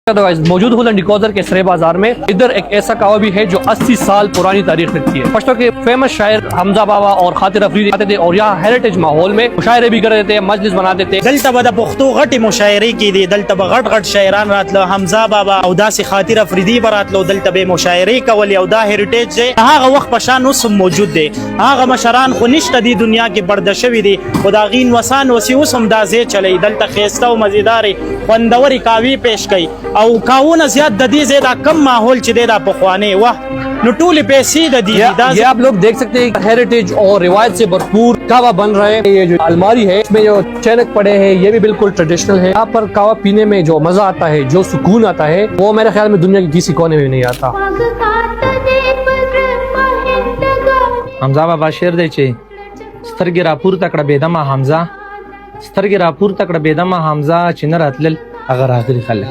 मौजूद हूँ लंडीकोज़र के सरे बाजार में। इधर एक ऐसा कहवा भी है जो 80 साल पुरानी तारीख रखती है। पश्तो के फेमस शायर हमजा बाबा और खातिर अफरीदी आते थे और यहाँ हेरिटेज माहौल में मुशायरे भी कर देते थे, मजलिस बनाते थे। दलता बदा पुख्तो गट मुशायरे की दी, दलता गट गट शायरान रातलो हमजा बाबा औदा से खातिर अफरीदी बरातलो दलता बे मुशायरे का वली औदा हेरिटेज जे हाँ वक्त पशान उस मौजूद दे। हाँ मशरान खुनिश्त दी दुनिया के बर्दशवी दी खुदागीन वसान वसी उस हमदाजे चले दलता खेस्ता व मजेदार फंदवरी कावी पेश कई और काउन ज़्यादा ददी ज़्यादा कम माहौल चिदेदा पखवाने वाह नुटूल पैसी ददी। ये आप लोग देख सकते हैं हेरिटेज और रिवायत से भरपूर कहवा बन रहा है। ये जो अलमारी है इसमें जो चैनक पड़े हैं ये भी बिल्कुल ट्रेडिशनल है। यहाँ पर कहवा पीने में जो मजा आता है, जो सुकून आता है, वो मेरे ख्याल में दुनिया के किसी कोने में भी नहीं आता। हमजा बाबा शेर द्यायचे, स्तर्गी रापूर तकड़ा बेदमा हमजा, स्तर्गी रापूर तकड़ा बेदमा हमजा चिन्ह रातलेल अगर आखिरी खाल्ले।